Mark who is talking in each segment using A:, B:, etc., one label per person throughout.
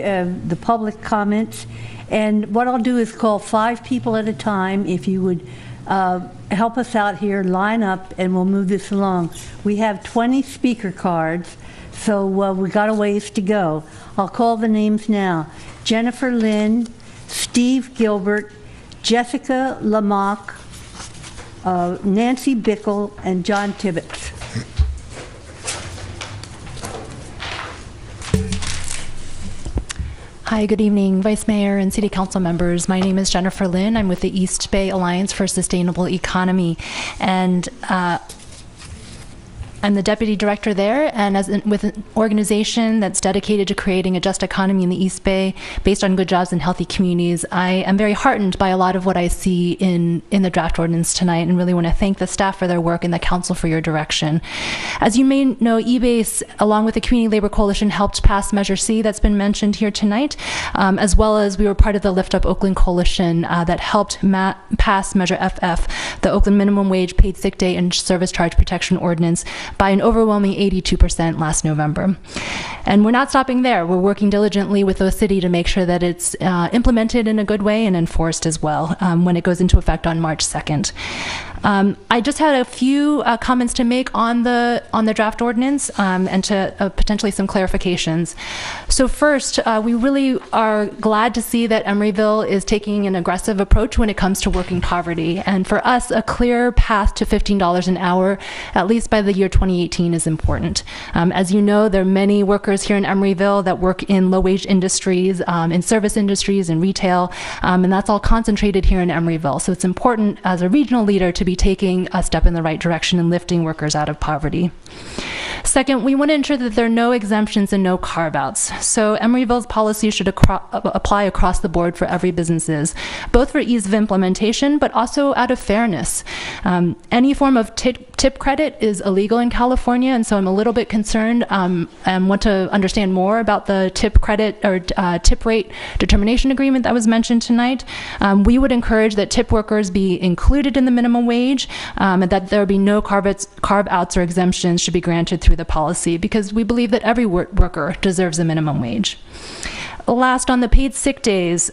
A: the public comments. And what I'll do is call 5 people at a time. If you would help us out here, line up, and we'll move this along. We have 20 speaker cards, so we got a ways to go. I'll call the names now. Jennifer Lynn, Steve Gilbert, Jessica Lamock, Nancy Bickle, and John Tibbetts.
B: Hi, good evening, Vice Mayor and City Council members. My name is Jennifer Lynn. I'm with the East Bay Alliance for a Sustainable Economy, and I'm the deputy director there, and with an organization that's dedicated to creating a just economy in the East Bay based on good jobs and healthy communities. I am very heartened by a lot of what I see in the draft ordinance tonight, and really want to thank the staff for their work and the council for your direction. As you may know, eBase, along with the Community Labor Coalition, helped pass Measure C that's been mentioned here tonight, as well as we were part of the Lift Up Oakland Coalition that helped pass Measure FF, the Oakland Minimum Wage, Paid Sick Day, and Service Charge Protection Ordinance, by an overwhelming 82% last November. And we're not stopping there. We're working diligently with the city to make sure that it's implemented in a good way and enforced as well when it goes into effect on March 2nd. I just had a few comments to make on the draft ordinance and to potentially some clarifications. So first, we really are glad to see that Emeryville is taking an aggressive approach when it comes to working poverty. And for us, a clear path to $15 an hour, at least by the year 2018, is important. As you know, there are many workers here in Emeryville that work in low-wage industries, in service industries, and retail, and that's all concentrated here in Emeryville. So it's important as a regional leader to be taking a step in the right direction and lifting workers out of poverty. Second, we want to ensure that there are no exemptions and no carve-outs. So Emeryville's policy should apply across the board for every businesses, both for ease of implementation, but also out of fairness. Any form of tip credit is illegal in California, and so I'm a little bit concerned and want to understand more about the tip credit or tip rate determination agreement that was mentioned tonight. We would encourage that tip workers be included in the minimum wage, and that there be no carve-outs or exemptions should be granted through the policy, because we believe that every worker deserves a minimum wage. Last, on the paid sick days,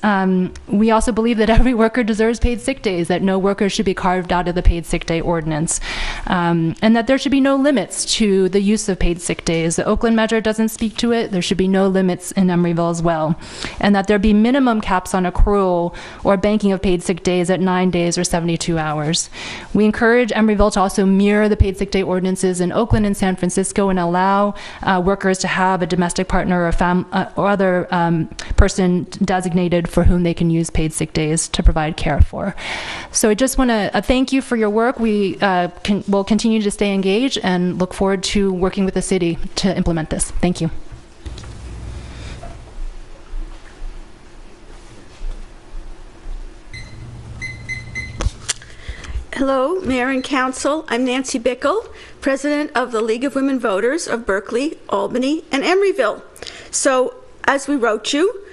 B: we also believe that every worker deserves paid sick days, that no worker should be carved out of the paid sick day ordinance, and that there should be no limits to the use of paid sick days. The Oakland measure doesn't speak to it. There should be no limits in Emeryville as well, and that there be minimum caps on accrual or banking of paid sick days at 9 days or 72 hours. We encourage Emeryville to also mirror the paid sick day ordinances in Oakland and San Francisco and allow workers to have a domestic partner or other person designated for whom they can use paid sick days to provide care for. So I just want to thank you for your work. We will continue to stay engaged and look forward to working with the city to implement this. Thank you.
C: Hello, Mayor and Council. I'm Nancy Bickle, President of the League of Women Voters of Berkeley, Albany, and Emeryville. So, as we wrote you,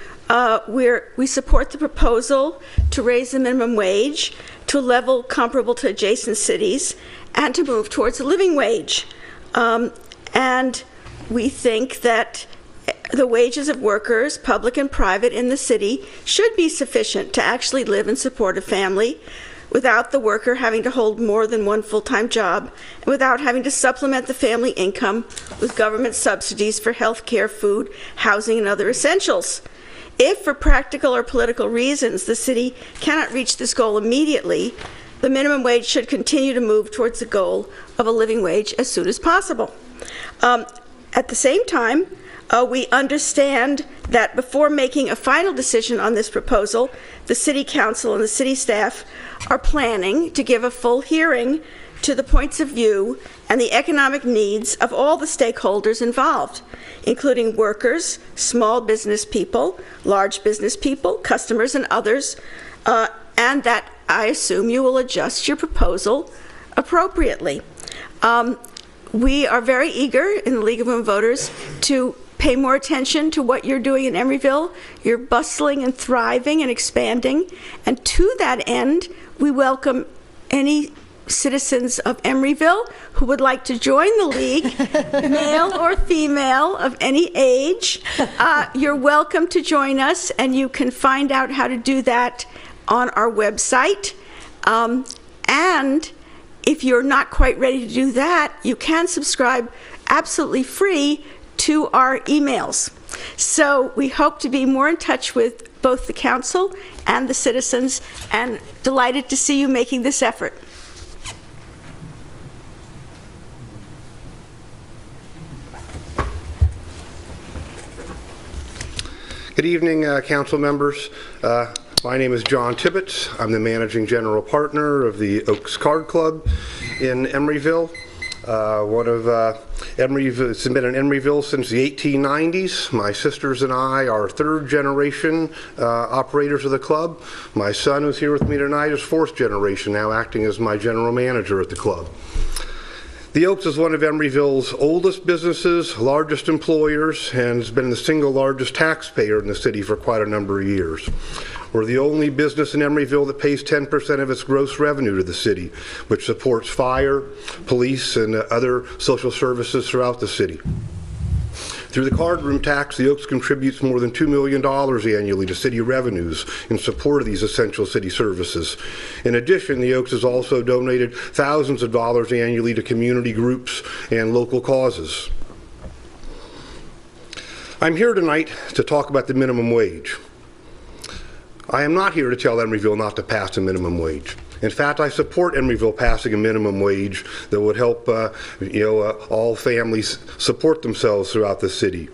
C: we support the proposal to raise the minimum wage to a level comparable to adjacent cities and to move towards a living wage. And we think that the wages of workers, public and private, in the city should be sufficient to actually live and support a family without the worker having to hold more than one full-time job and without having to supplement the family income with government subsidies for health care, food, housing, and other essentials. If, for practical or political reasons, the city cannot reach this goal immediately, the minimum wage should continue to move towards the goal of a living wage as soon as possible. At the same time, we understand that before making a final decision on this proposal, the City Council and the city staff are planning to give a full hearing to the points of view and the economic needs of all the stakeholders involved, including workers, small business people, large business people, customers, and others, and that I assume you will adjust your proposal appropriately. We are very eager in the League of Women Voters to pay more attention to what you're doing in Emeryville. You're bustling and thriving and expanding, and to that end, we welcome any citizens of Emeryville who would like to join the league, male or female of any age, you're welcome to join us, and you can find out how to do that on our website. And if you're not quite ready to do that, you can subscribe absolutely free to our emails. So we hope to be more in touch with both the council and the citizens, and delighted to see you making this effort.
D: Good evening, council members. My name is John Tibbetts. I'm the managing general partner of the Oaks Card Club in Emeryville. It's been in Emeryville since the 1890s. My sisters and I are third generation operators of the club. My son, who's here with me tonight, is fourth generation, now acting as my general manager at the club. The Oaks is one of Emeryville's oldest businesses, largest employers, and has been the single largest taxpayer in the city for quite a number of years. We're the only business in Emeryville that pays 10% of its gross revenue to the city, which supports fire, police, and other social services throughout the city. Through the card room tax, the Oaks contributes more than $2 million annually to city revenues in support of these essential city services. In addition, the Oaks has also donated thousands of dollars annually to community groups and local causes. I'm here tonight to talk about the minimum wage. I am not here to tell Emeryville not to pass a minimum wage. In fact, I support Emeryville passing a minimum wage that would help all families support themselves throughout the city.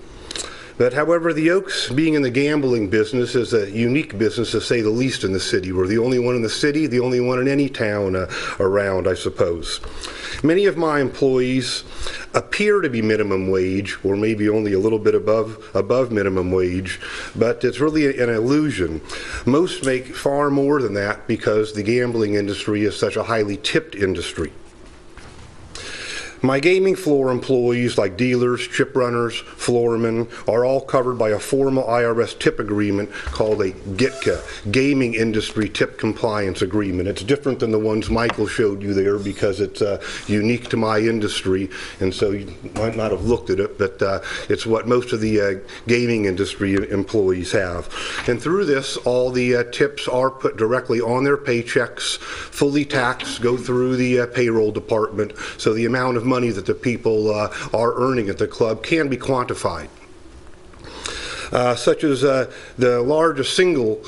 D: But however, the Oaks, being in the gambling business, is a unique business to say the least in the city. We're the only one in the city, the only one in any town around, I suppose. Many of my employees appear to be minimum wage, or maybe only a little bit above minimum wage, but it's really an illusion. Most make far more than that because the gambling industry is such a highly tipped industry. My gaming floor employees, like dealers, chip runners, floormen, are all covered by a formal IRS tip agreement called a GITCA, Gaming Industry Tip Compliance Agreement. It's different than the ones Michael showed you there because it's unique to my industry, and so you might not have looked at it, but it's what most of the gaming industry employees have. And through this, all the tips are put directly on their paychecks, fully taxed, go through the payroll department, so the amount of money that the people are earning at the club can be quantified. Such as the largest single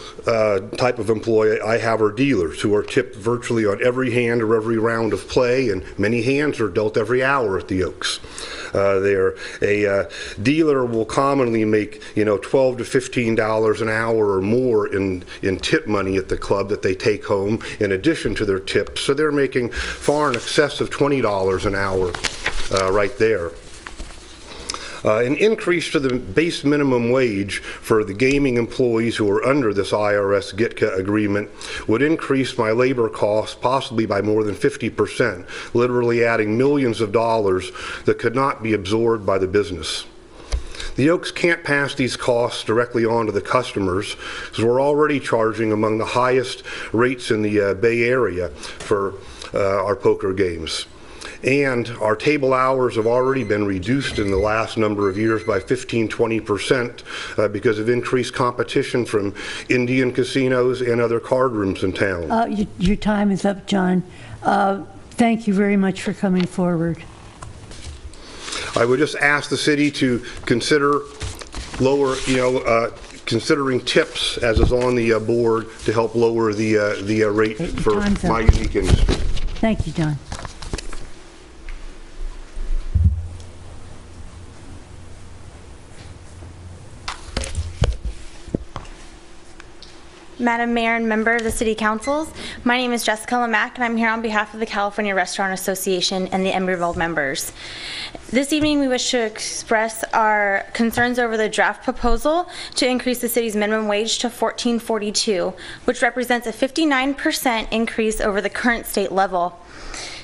D: type of employee I have are dealers who are tipped virtually on every hand or every round of play, and many hands are dealt every hour at the Oaks. A dealer will commonly make $12 to $15 an hour or more in tip money at the club that they take home in addition to their tips, so they're making far in excess of $20 an hour right there. An increase to the base minimum wage for the gaming employees who are under this IRS GITCA agreement would increase my labor costs possibly by more than 50%, literally adding millions of dollars that could not be absorbed by the business. The Oaks can't pass these costs directly on to the customers because we're already charging among the highest rates in the Bay Area for our poker games. And our table hours have already been reduced in the last number of years by 15–20% because of increased competition from Indian casinos and other card rooms in town.
A: Your time is up, John. Thank you very much for coming forward.
D: I would just ask the city to consider considering tips, as is on the board, to help lower the rate for my unique industry.
A: Thank you, John.
E: Madam Mayor and member of the City Councils, my name is Jessica Lamack, and I'm here on behalf of the California Restaurant Association and the Emeryville members. This evening, we wish to express our concerns over the draft proposal to increase the city's minimum wage to $14.42, which represents a 59% increase over the current state level.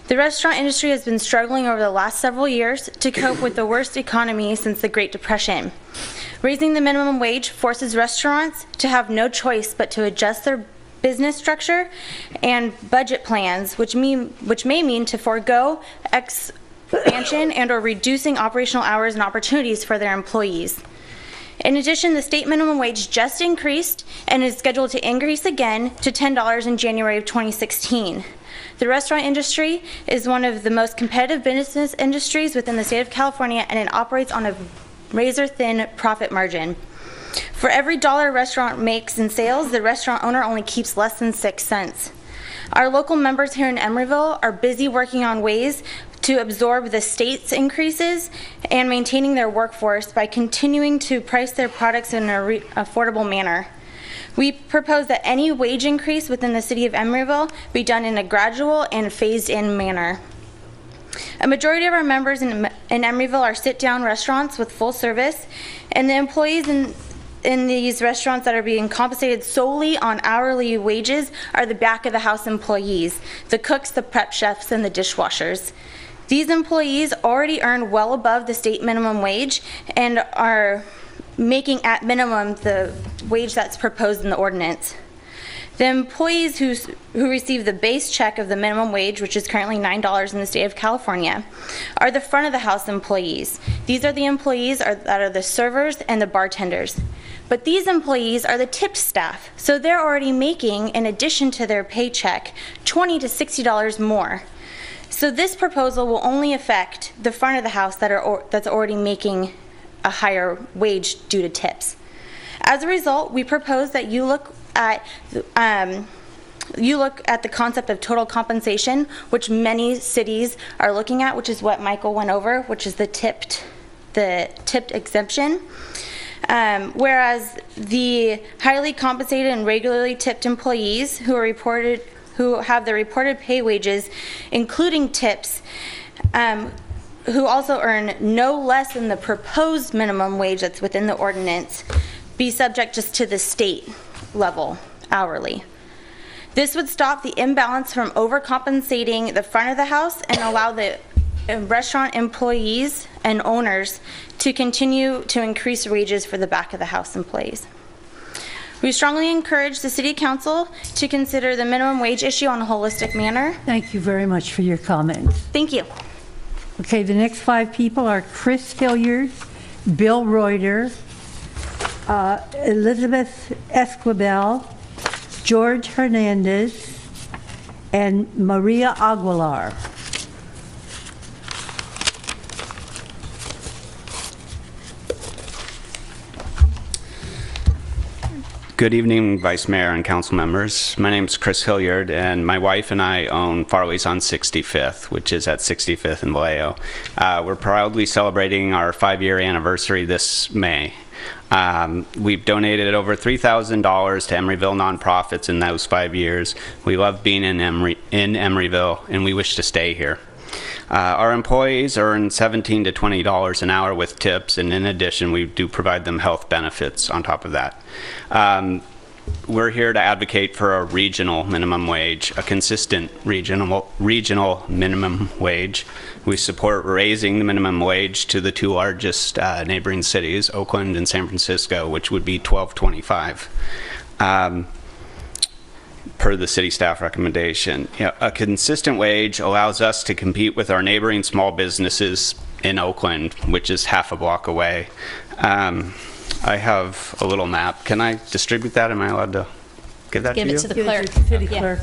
E: The restaurant industry has been struggling over the last several years to cope with the worst economy since the Great Depression. Raising the minimum wage forces restaurants to have no choice but to adjust their business structure and budget plans, which may mean to forego expansion and or reducing operational hours and opportunities for their employees. In addition, the state minimum wage just increased and is scheduled to increase again to $10 in January of 2016. The restaurant industry is one of the most competitive business industries within the state of California, and it operates on a razor-thin profit margin. For every dollar a restaurant makes in sales, the restaurant owner only keeps less than 6 cents. Our local members here in Emeryville are busy working on ways to absorb the state's increases and maintaining their workforce by continuing to price their products in an affordable manner. We propose that any wage increase within the city of Emeryville be done in a gradual and phased-in manner. A majority of our members in Emeryville are sit-down restaurants with full service, and the employees in these restaurants that are being compensated solely on hourly wages are the back-of-the-house employees, the cooks, the prep chefs, and the dishwashers. These employees already earn well above the state minimum wage and are making at minimum the wage that's proposed in the ordinance. The employees who receive the base check of the minimum wage, which is currently $9 in the state of California, are the front of the house employees. These are the employees that are the servers and the bartenders. But these employees are the tipped staff, so they're already making, in addition to their paycheck, $20 to $60 more. So this proposal will only affect the front of the house that's already making a higher wage due to tips. As a result, we propose that you look at the concept of total compensation, which many cities are looking at, which is what Michael went over, which is the tipped exemption. Whereas the highly compensated and regularly tipped employees who have the reported pay wages, including tips, who also earn no less than the proposed minimum wage that's within the ordinance, be subject just to the state level hourly. This would stop the imbalance from overcompensating the front of the house and allow the restaurant employees and owners to continue to increase wages for the back of the house employees. We strongly encourage the City Council to consider the minimum wage issue on a holistic manner.
A: Thank you very much for your comments.
E: Thank you.
A: Okay, the next 5 people are Chris Hilliard, Bill Reuter, Elizabeth Esquivel, George Hernandez, and Maria Aguilar.
F: Good evening, Vice Mayor and council members. My name is Chris Hilliard, and my wife and I own Farley's on 65th, which is at 65th and Vallejo. We're proudly celebrating our 5-year anniversary this May. We've donated over $3,000 to Emeryville nonprofits in those 5 years. We love being in Emeryville, and we wish to stay here. Our employees earn $17 to $20 an hour with tips, and in addition, we do provide them health benefits on top of that. We're here to advocate for a regional minimum wage, a consistent regional minimum wage. We support raising the minimum wage to the 2 largest neighboring cities, Oakland and San Francisco, which would be $12.25. Per the city staff recommendation. A consistent wage allows us to compete with our neighboring small businesses in Oakland, which is half a block away. I have a little map. Can I distribute that? Am I allowed to give that to you?
B: Give it to the clerk.
A: Give it to the city clerk.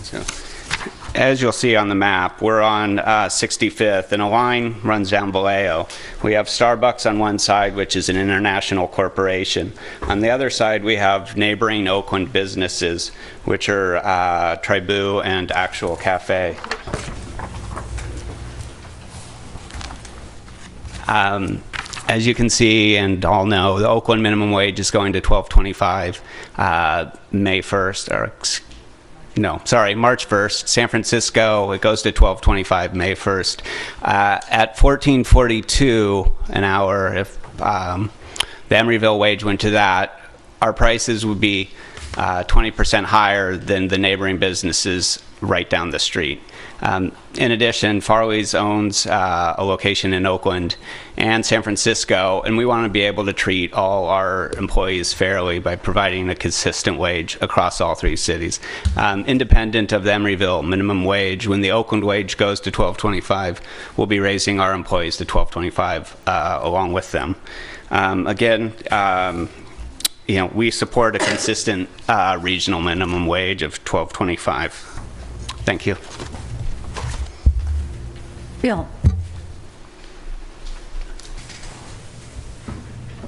F: So, as you'll see on the map, we're on 65th, and a line runs down Vallejo. We have Starbucks on one side, which is an international corporation. On the other side, we have neighboring Oakland businesses, which are Tribu and Actual Cafe. As you can see and all know, the Oakland minimum wage is going to $12.25 May 1st, or March 1st. San Francisco, it goes to $12.25 May 1st. At $14.42 an hour, if the Emeryville wage went to that, our prices would be 20% higher than the neighboring businesses right down the street. In addition, Farley's owns a location in Oakland and San Francisco, and we want to be able to treat all our employees fairly by providing a consistent wage across all three cities. Independent of the Emeryville minimum wage, when the Oakland wage goes to $12.25, we'll be raising our employees to $12.25 along with them. Again, we support a consistent regional minimum wage of $12.25. Thank you.
A: Bill.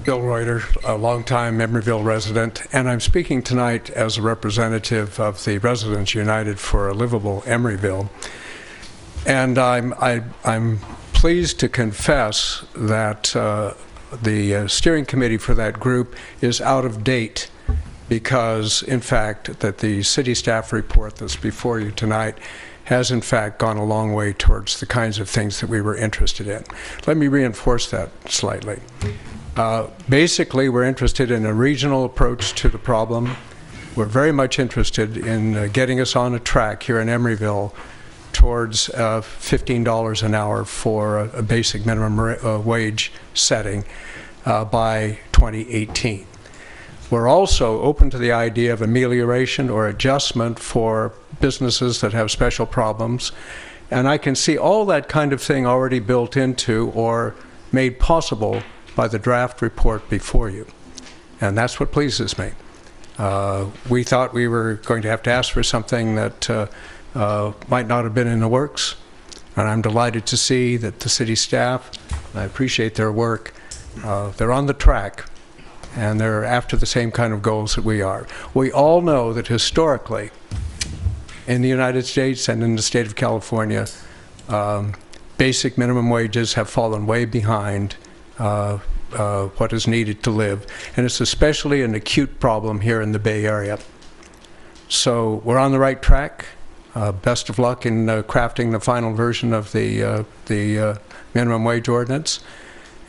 G: Bill Reuter, a longtime Emeryville resident, and I'm speaking tonight as a representative of the Residents United for a Livable Emeryville. And I'm pleased to confess that the steering committee for that group is out of date because, in fact, that the city staff report that's before you tonight has, in fact, gone a long way towards the kinds of things that we were interested in. Let me reinforce that slightly. Basically, we're interested in a regional approach to the problem. We're very much interested in getting us on a track here in Emeryville towards $15 an hour for a basic minimum wage setting by 2018. We're also open to the idea of amelioration or adjustment for businesses that have special problems, and I can see all that kind of thing already built into or made possible by the draft report before you, and that's what pleases me. We thought we were going to have to ask for something that might not have been in the works, and I'm delighted to see that the city staff, I appreciate their work, they're on the track and they're after the same kind of goals that we are. We all know that historically in the United States and in the state of California, basic minimum wages have fallen way behind what is needed to live, and it's especially an acute problem here in the Bay Area. So we're on the right track. Best of luck in crafting the final version of the minimum wage ordinance,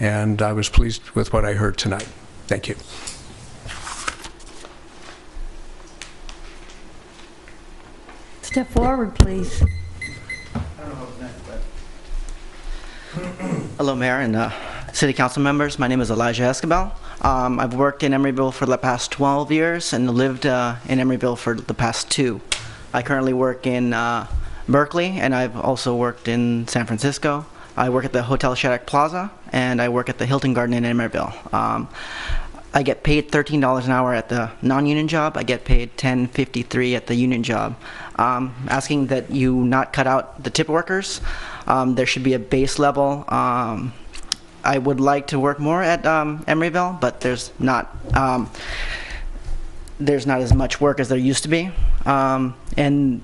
G: and I was pleased with what I heard tonight. Thank you.
A: Step forward, please.
H: Hello, Mayor and City Council members. My name is Elijah Escobar. I've worked in Emeryville for the past 12 years and lived in Emeryville for the past 2. I currently work in Berkeley, and I've also worked in San Francisco. I work at the Hotel Shattuck Plaza, and I work at the Hilton Garden in Emeryville. I get paid $13 an hour at the non-union job. I get paid $10.53 at the union job. Asking that you not cut out the tip workers. There should be a base level. I would like to work more at Emeryville, but there's not as much work as there used to be. And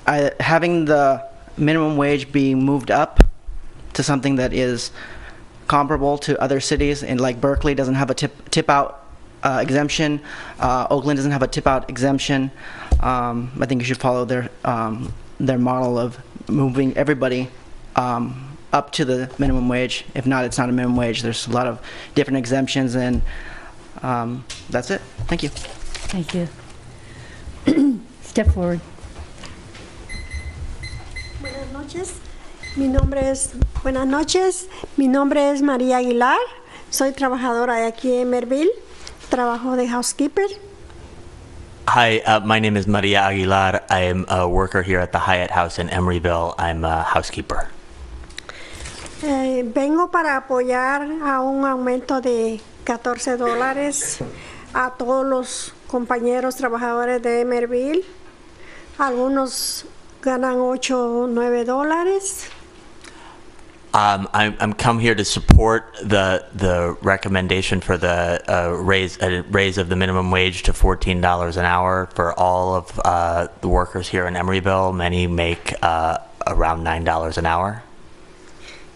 H: having the minimum wage be moved up to something that is comparable to other cities, and like Berkeley doesn't have a tip out exemption, Oakland doesn't have a tip out exemption. I think you should follow their model of moving everybody up to the minimum wage. If not, it's not a minimum wage. There's a lot of different exemptions, and that's it. Thank you.
A: Thank you. Step forward.
I: Buenas noches. Buenas noches. Mi nombre es María Aguilar. Soy trabajadora de aquí en Emeryville. Trabajo de housekeeper.
J: Hi, my name is Maria Aguilar. I am a worker here at the Hyatt House in Emeryville. I'm a housekeeper.
I: Vengo para apoyar a un aumento de $14 a todos los compañeros trabajadores de Emeryville. Algunos ganan $8 o $9.
J: I'm come here to support the recommendation for the raise of the minimum wage to $14 an hour for all of the workers here in Emeryville. Many make around $9 an hour.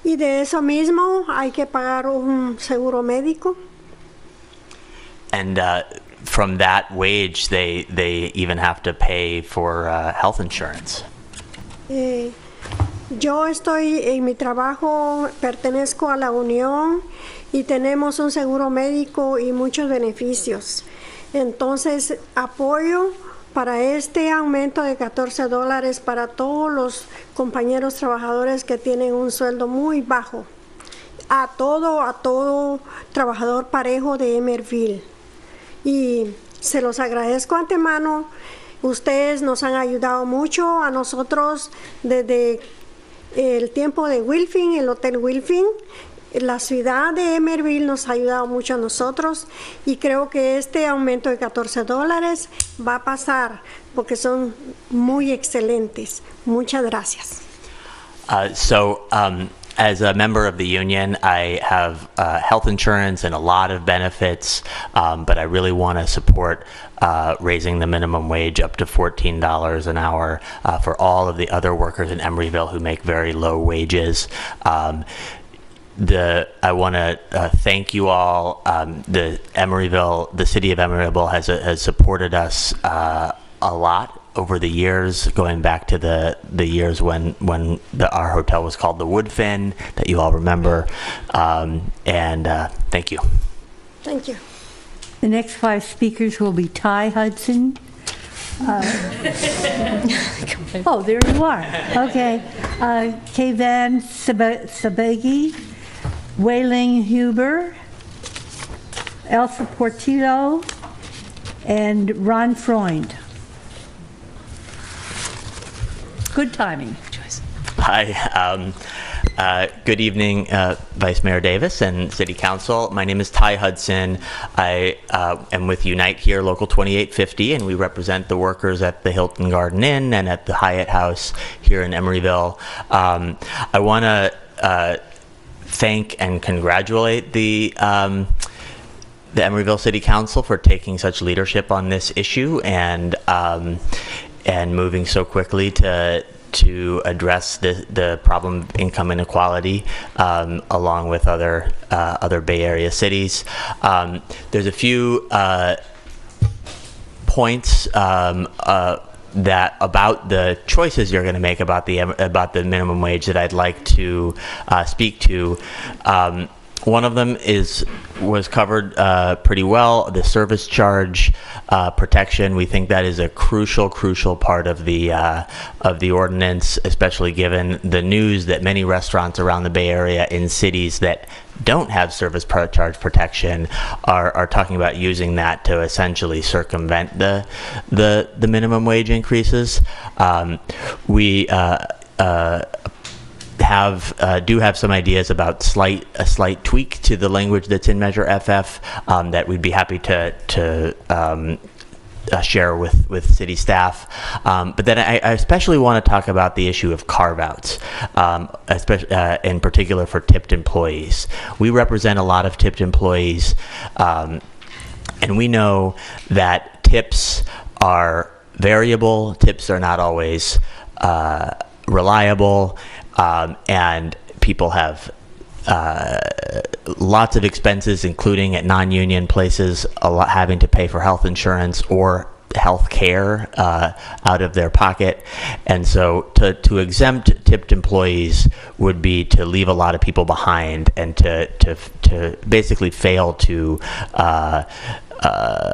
I: Y de eso mismo hay que pagar un seguro médico.
J: And from that wage, they even have to pay for health insurance.
I: Yo estoy en mi trabajo, pertenezco a la Unión y tenemos un seguro médico y muchos beneficios. Entonces apoyo para este aumento de $14 para todos los compañeros trabajadores que tienen un sueldo muy bajo. A todo trabajador parejo de Emeryville. Y se los agradezco antemano. Ustedes nos han ayudado mucho a nosotros desde el tiempo de Wilfing, el Hotel Wilfing. La ciudad de Emeryville nos ha ayudado mucho a nosotros y creo que este aumento de $14 va a pasar porque son muy excelentes. Muchas gracias.
J: As a member of the union, I have health insurance and a lot of benefits, but I really want to support raising the minimum wage up to $14 an hour for all of the other workers in Emeryville who make very low wages. I want to thank you all. The city of Emeryville has supported us a lot over the years, going back to the years when our hotel was called the Woodfin, that you all remember. Thank you.
I: Thank you.
A: The next 5 speakers will be Ty Hudson. Oh, there you are. Okay. Kayvan Sabegi, Wei-Ling Huber, Elsa Portillo, and Ron Freund. Good timing.
J: Hi. Good evening, Vice Mayor Davis and City Council. My name is Ty Hudson. I am with Unite Here, Local 2850, and we represent the workers at the Hilton Garden Inn and at the Hyatt House here in Emeryville. I want to thank and congratulate the Emeryville City Council for taking such leadership on this issue and moving so quickly to address the problem of income inequality along with other Bay Area cities. There's a few points that about the choices you're going to make about the minimum wage that I'd like to speak to. One of them was covered pretty well. The service charge protection. We think that is a crucial part of the ordinance, especially given the news that many restaurants around the Bay Area in cities that don't have service charge protection are talking about using that to essentially circumvent the minimum wage increases. We do have some ideas about a slight tweak to the language that's in Measure FF that we'd be happy to share with city staff. But then I especially want to talk about the issue of carve-outs, especially in particular for tipped employees. We represent a lot of tipped employees, and we know that tips are variable. Tips are not always reliable. And people have lots of expenses, including at non-union places, having to pay for health insurance or health care out of their pocket. And so to exempt tipped employees would be to leave a lot of people behind and to basically fail to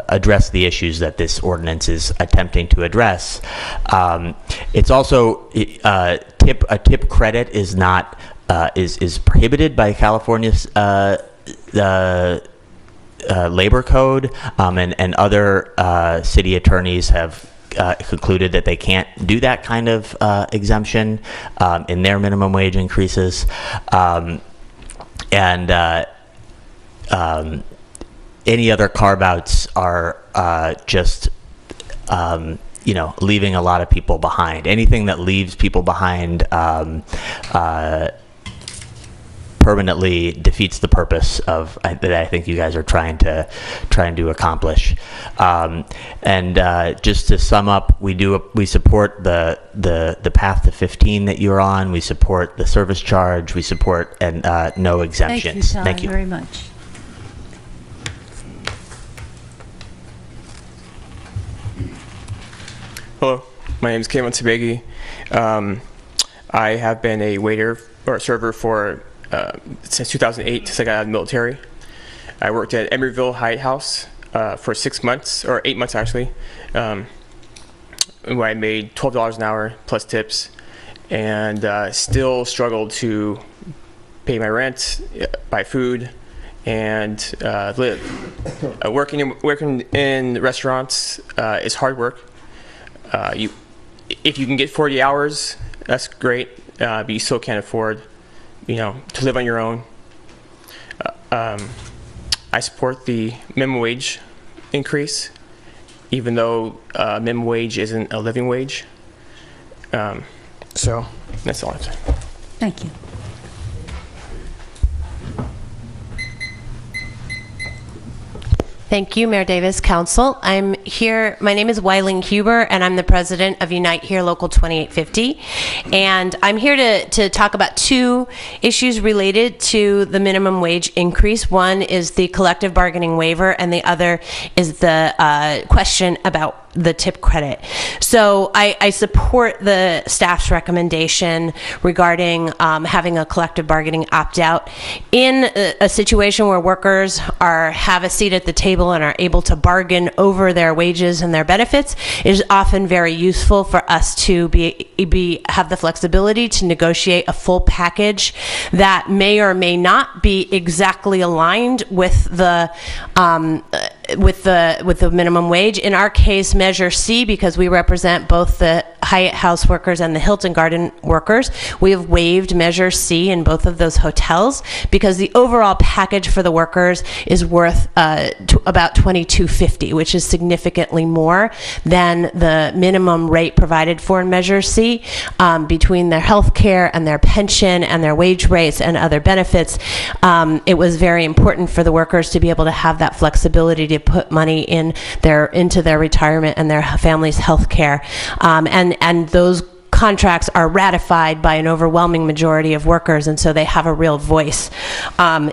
J: address the issues that this ordinance is attempting to address. It's also a tip credit is not is prohibited by California's labor code, and other city attorneys have concluded that they can't do that kind of exemption in their minimum wage increases, any other carve-outs are just, leaving a lot of people behind. Anything that leaves people behind permanently defeats the purpose that I think you guys are trying to accomplish. Just to sum up, we support the path to 15 that you're on. We support the service charge. We support no exemptions.
A: Thank you very much.
K: Hello, my name is Kayvan Sabegi. I have been a waiter or a server for since 2008, since I got out of the military. I worked at Emeryville Hyatt House for 6 months, or 8 months actually. where I made $12 an hour plus tips, and still struggled to pay my rent, buy food, and live. Working in restaurants is hard work. If you can get 40 hours, that's great, but you still can't afford, to live on your own. I support the minimum wage increase, even though minimum wage isn't a living wage. So that's all I have to say.
A: Thank you.
L: Thank you, Mayor Davis, Council. I'm here, my name is Weiling Huber, and I'm the president of Unite Here Local 2850. And I'm here to talk about two issues related to the minimum wage increase. One is the collective bargaining waiver, and the other is the question about the tip credit. So I support the staff's recommendation regarding having a collective bargaining opt-out. In a situation where workers have a seat at the table and are able to bargain over their wages and their benefits, it is often very useful for us to have the flexibility to negotiate a full package that may or may not be exactly aligned with the minimum wage. In our case, Measure C, because we represent both the Hyatt House workers and the Hilton Garden workers, we have waived Measure C in both of those hotels because the overall package for the workers is worth about $22.50, which is significantly more than the minimum rate provided for in Measure C. Between their health care and their pension and their wage rates and other benefits, it was very important for the workers to be able to have that flexibility to put money into their retirement and their family's health care. And those contracts are ratified by an overwhelming majority of workers, and so they have a real voice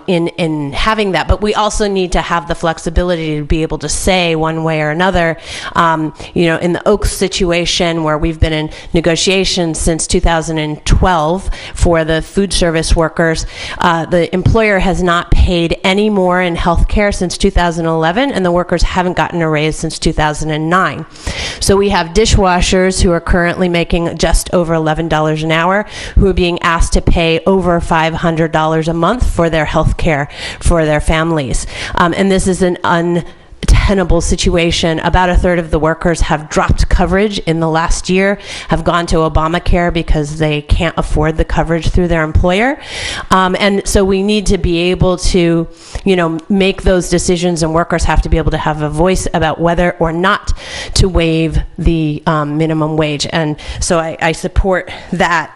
L: in having that. But we also need to have the flexibility to be able to say one way or another. In the Oaks situation, where we've been in negotiations since 2012 for the food service workers, the employer has not paid any more in health care since 2011, and the workers haven't gotten a raise since 2009. So we have dishwashers who are currently making just over $11 an hour, who are being asked to pay over $500 a month for their health care for their families. And this is an untenable situation. About a third of the workers have dropped coverage in the last year, have gone to Obamacare because they can't afford the coverage through their employer. And so we need to be able to, make those decisions, and workers have to be able to have a voice about whether or not to waive the minimum wage. And so I support that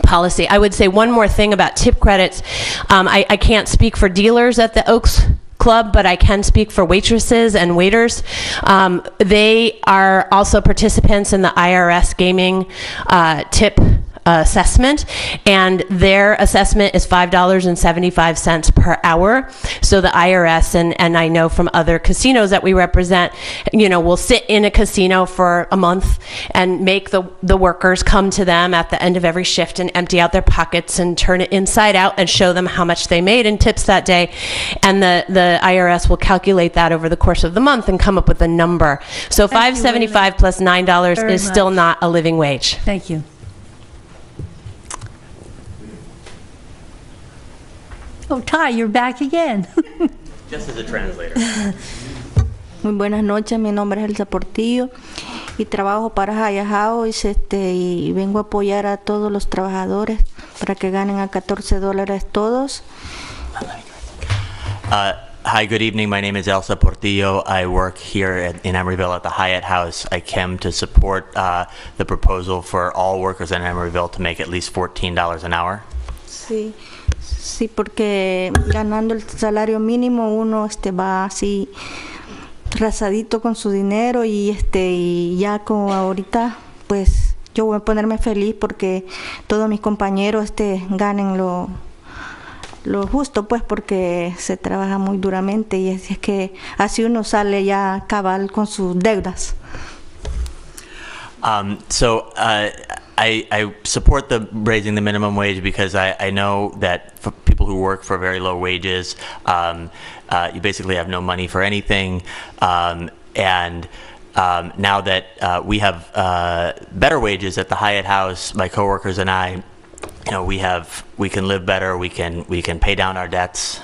L: policy. I would say one more thing about tip credits. I can't speak for dealers at the Oaks Club, but I can speak for waitresses and waiters. They are also participants in the IRS gaming tip assessment, and their assessment is $5.75 per hour. So the IRS, and I know from other casinos that we represent, will sit in a casino for a month and make the workers come to them at the end of every shift and empty out their pockets and turn it inside out and show them how much they made in tips that day. And the IRS will calculate that over the course of the month and come up with a number. So $5.75 plus $9 is still not a living wage.
A: Thank you. Oh, Ty, you're back again.
J: Just as a translator.
M: Muy buenas noches, mi nombre es Elsa Portillo y trabajo para Hyatt House y vengo a apoyar a todos los trabajadores para que ganen a $14 todos.
J: Hi, good evening. My name is Elsa Portillo. I work here in Emeryville at the Hyatt House. I came to support the proposal for all workers in Emeryville to make at least $14 an hour.
M: Sí, porque ganando el salario mínimo uno va así rasadito con su dinero y ya como ahorita pues yo voy a ponerme feliz porque todos mis compañeros ganen lo justo, pues, porque se trabaja muy duramente y es que así uno sale ya cabal con sus deudas.
J: I support raising the minimum wage because I know that for people who work for very low wages, you basically have no money for anything, and now that we have better wages at the Hyatt House, my coworkers and I, we can live better, we can pay down our debts.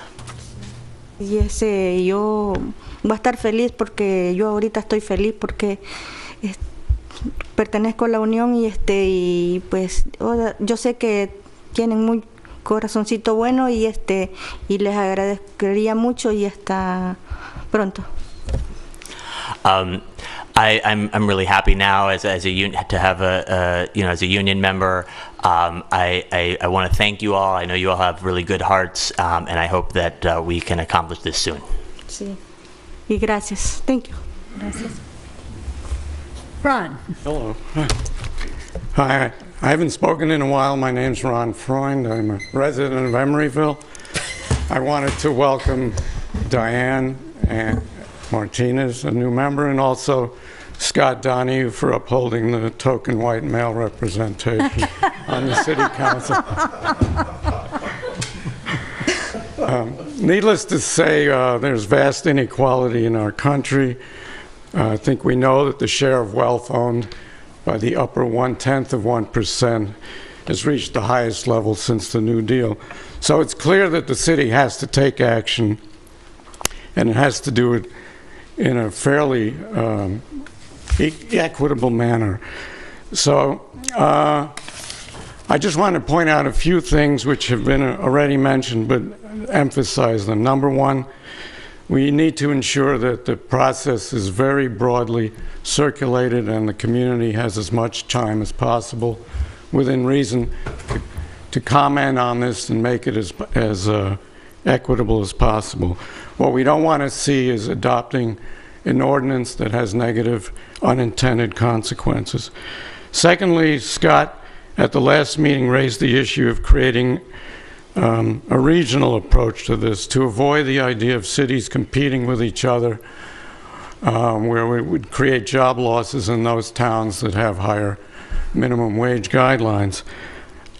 M: Y yo voy a estar feliz porque yo ahorita estoy feliz porque pertenezco a la Unión y pues yo sé que tienen muy corazoncito bueno y les agradecería mucho y hasta pronto.
J: I'm really happy now as a to have as a union member. I want to thank you all. I know you all have really good hearts, and I hope that we can accomplish this soon.
M: Sí. Y gracias. Thank you.
A: Gracias. Ron.
G: Hello. Hi. I haven't spoken in a while. My name's Ron Freund. I'm a resident of Emeryville. I wanted to welcome Diane and Martinez, a new member, and also Scott Donahue for upholding the token white male representation on the city council. Needless to say, there's vast inequality in our country. I think we know that the share of wealth owned by the upper 1/10% has reached the highest level since the New Deal. So it's clear that the city has to take action, and it has to do it in a fairly equitable manner. So I just want to point out a few things which have been already mentioned, but emphasize them. Number one, we need to ensure that the process is very broadly circulated and the community has as much time as possible within reason to comment on this and make it as equitable as possible. What we don't want to see is adopting an ordinance that has negative unintended consequences. Secondly, Scott at the last meeting raised the issue of creating a regional approach to this to avoid the idea of cities competing with each other, where we would create job losses in those towns that have higher minimum wage guidelines.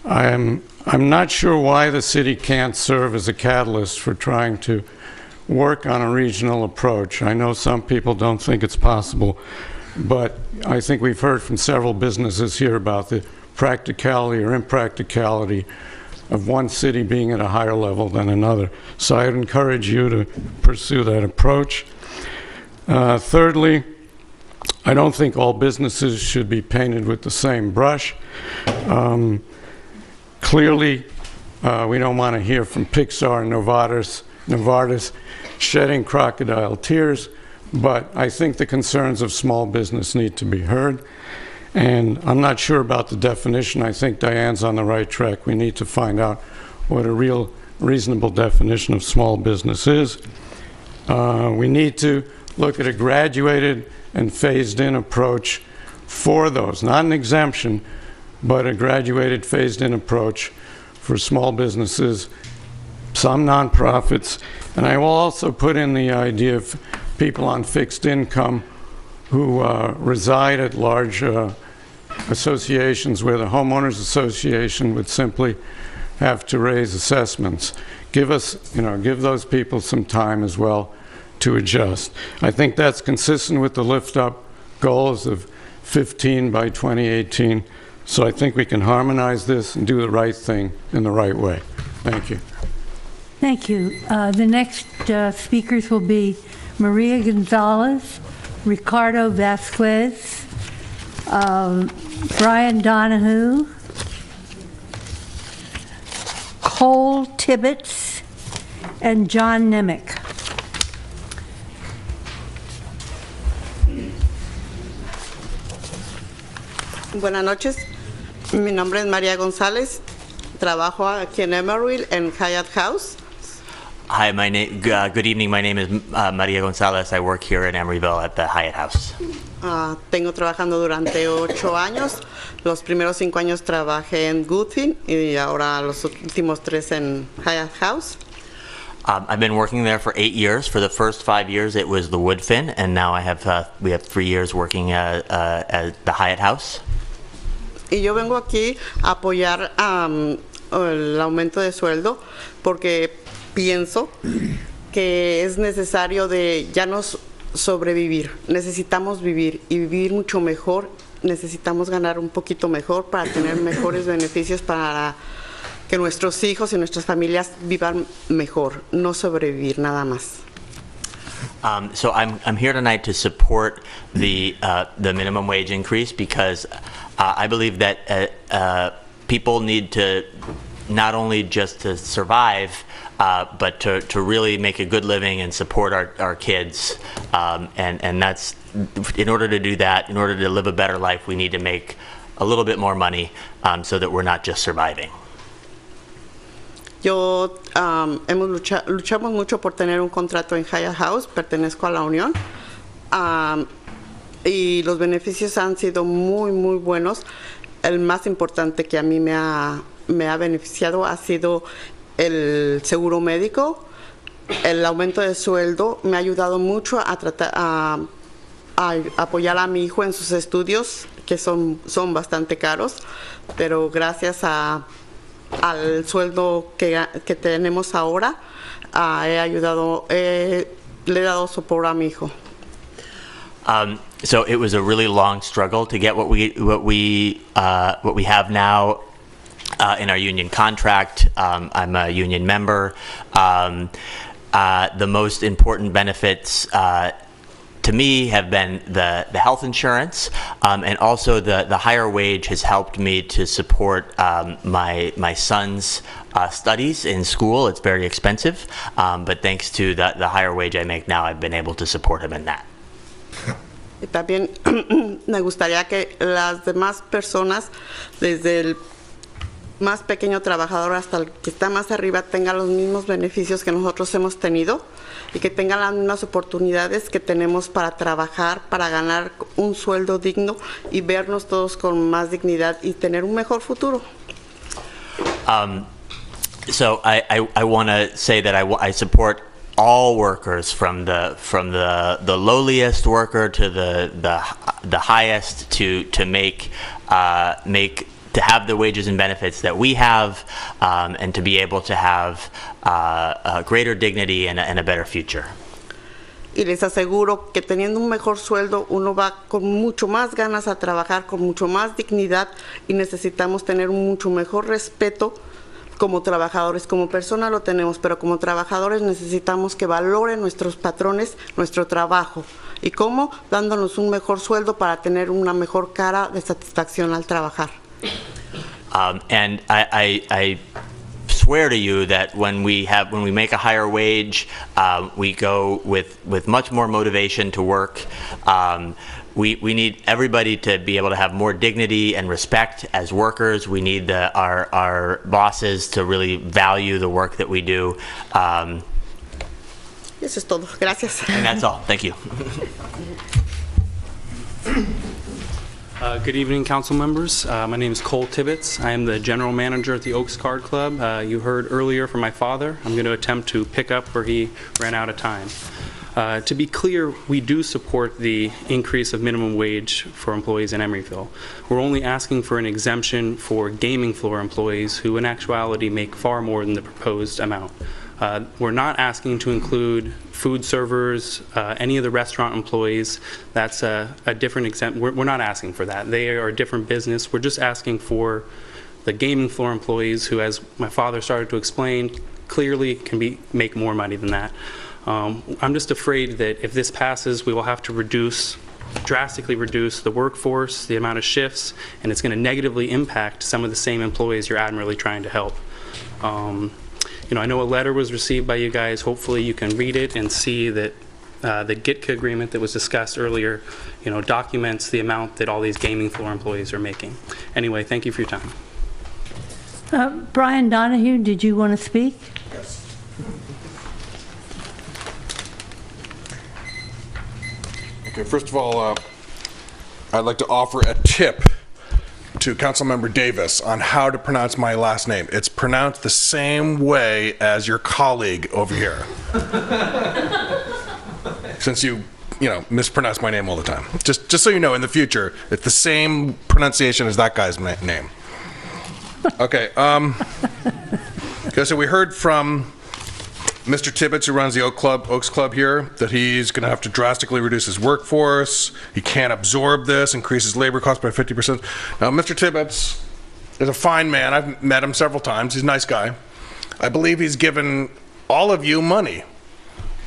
G: I'm not sure why the city can't serve as a catalyst for trying to work on a regional approach. I know some people don't think it's possible, but I think we've heard from several businesses here about the practicality or impracticality of one city being at a higher level than another. So I'd encourage you to pursue that approach. Thirdly, I don't think all businesses should be painted with the same brush. Clearly, we don't want to hear from Pixar and Novartis shedding crocodile tears, but I think the concerns of small business need to be heard. And I'm not sure about the definition. I think Diane's on the right track. We need to find out what a real reasonable definition of small business is. We need to look at a graduated and phased-in approach for those, not an exemption, but a graduated phased-in approach for small businesses, some nonprofits, and I will also put in the idea of people on fixed income who reside at large associations where the homeowners association would simply have to raise assessments. Give those people some time as well to adjust. I think that's consistent with the lift up goals of 15 by 2018. So I think we can harmonize this and do the right thing in the right way. Thank you.
A: Thank you. The next speakers will be Maria Gonzalez, Ricardo Vasquez, Brian Donahue, Cole Tibbetts, and John Nemick.
N: Buenas noches, mi nombre es María González, trabajo aquí en Emeryville en Hyatt House.
J: Hi, good evening. My name is Maria Gonzalez. I work here in Emeryville at the Hyatt House.
N: Tengo trabajando durante 8 años. Los primeros 5 años trabajé en Goodfin y ahora los últimos 3 en Hyatt House.
J: I've been working there for 8 years. For the first 5 years, it was the Woodfin, and now we have 3 years working at the Hyatt House.
N: Y yo vengo aquí a apoyar el aumento de sueldo porque pienso que es necesario sobrevivir, necesitamos vivir y vivir mucho mejor. Necesitamos ganar un poquito mejor para tener mejores beneficios para que nuestros hijos y nuestras familias vivan mejor, no sobrevivir nada más.
J: So I'm here tonight to support the minimum wage increase because I believe that people need to not only just to survive, but to really make a good living and support our kids. And that's, in order to do that, in order to live a better life, we need to make a little bit more money so that we're not just surviving.
N: Luchamos mucho por tener un contrato en Hyatt House, pertenezco a la Unión, y los beneficios han sido muy, muy buenos. El más importante que a mí me ha beneficiado ha sido el seguro médico, el aumento de sueldo. Me ha ayudado mucho a apoyar a mi hijo en sus estudios, que son bastante caros, pero gracias al sueldo que tenemos ahora, le he dado soporte a mi hijo.
J: So it was a really long struggle to get what we have now in our union contract. I'm a union member. The most important benefits to me have been the health insurance, and also the higher wage has helped me to support my son's studies in school. It's very expensive, but thanks to the higher wage I make now, I've been able to support him in that.
N: Y también me gustaría que las demás personas, desde el más pequeño trabajador hasta el que está más arriba, tengan los mismos beneficios que nosotros hemos tenido y que tengan las mismas oportunidades que tenemos para trabajar, para ganar un sueldo digno y vernos todos con más dignidad y tener un mejor futuro.
J: So I want to say that I support all workers, from the lowliest worker to the highest, to make to have the wages and benefits that we have, and to be able to have a greater dignity and a better future.
N: Y les aseguro que teniendo un mejor sueldo uno va con mucho más ganas a trabajar, con mucho más dignidad, y necesitamos tener un mucho mejor respeto como trabajadores. Como personas lo tenemos, pero como trabajadores necesitamos que valoren nuestros patrones nuestro trabajo. ¿Y cómo? Dándonos un mejor sueldo para tener una mejor cara de satisfacción al trabajar.
J: And I swear to you that when we make a higher wage, we go with much more motivation to work. We need everybody to be able to have more dignity and respect as workers. We need our bosses to really value the work that we do.
N: Eso es todo. Gracias.
J: And that's all. Thank you.
O: Good evening, council members. My name is Cole Tibbetts. I am the general manager at the Oaks Card Club. You heard earlier from my father. I'm going to attempt to pick up where he ran out of time. To be clear, we do support the increase of minimum wage for employees in Emeryville. We're only asking for an exemption for gaming floor employees who in actuality make far more than the proposed amount. We're not asking to include food servers, any of the restaurant employees. That's a different exemption. We're not asking for that. They are a different business. We're just asking for the gaming floor employees who, as my father started to explain, clearly can make more money than that. I'm just afraid that if this passes, we will have to drastically reduce the workforce, the amount of shifts, and it's going to negatively impact some of the same employees you're admirably trying to help. I know a letter was received by you guys. Hopefully you can read it and see that the GITCA agreement that was discussed earlier, documents the amount that all these gaming floor employees are making. Anyway, thank you for your time.
A: Brian Donahue, did you want to speak?
P: Yes. Okay, first of all, I'd like to offer a tip to Councilmember Davis on how to pronounce my last name. It's pronounced the same way as your colleague over here. Since you mispronounce my name all the time. Just so you know, in the future, it's the same pronunciation as that guy's name. Okay, so we heard from Mr. Tibbetts, who runs the Oaks Club here, that he's going to have to drastically reduce his workforce. He can't absorb this, increase his labor costs by 50%. Now, Mr. Tibbetts is a fine man. I've met him several times. He's a nice guy. I believe he's given all of you money.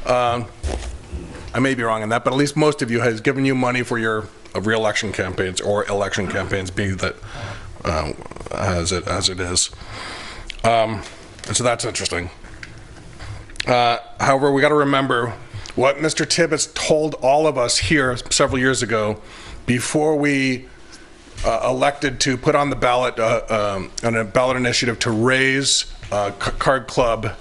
P: I may be wrong on that, but at least most of you has given you money for your re-election campaigns or election campaigns, being that as it is. And so that's interesting. However, we got to remember what Mr. Tibbetts told all of us here several years ago, before we elected to put on the ballot on a ballot initiative to raise card club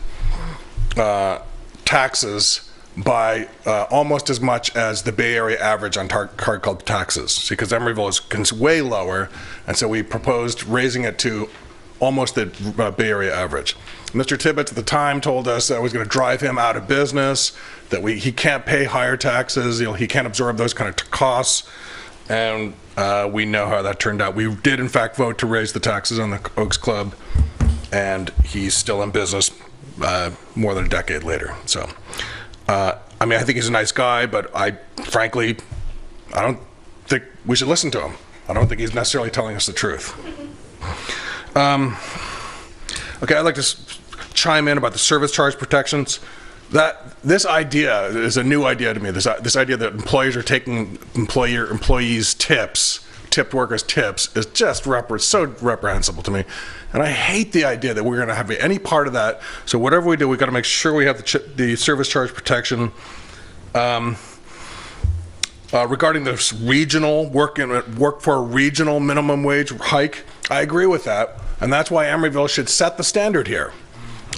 P: taxes by almost as much as the Bay Area average on card club taxes, because Emeryville is way lower, and so we proposed raising it to almost the Bay Area average. Mr. Tibbetts at the time told us that it was going to drive him out of business, that he can't pay higher taxes, he can't absorb those kind of costs, and we know how that turned out. We did in fact vote to raise the taxes on the Oaks Club, and he's still in business more than a decade later. So, I mean, I think he's a nice guy, but frankly, I don't think we should listen to him. I don't think he's necessarily telling us the truth. Okay, I'd like to chime in about the service charge protections. This idea is a new idea to me. This idea that employers are taking employees' tipped workers' tips, is just so reprehensible to me. And I hate the idea that we're going to have any part of that. So whatever we do, we've got to make sure we have the service charge protection. Regarding this regional work for a regional minimum wage hike, I agree with that, and that's why Emeryville should set the standard here.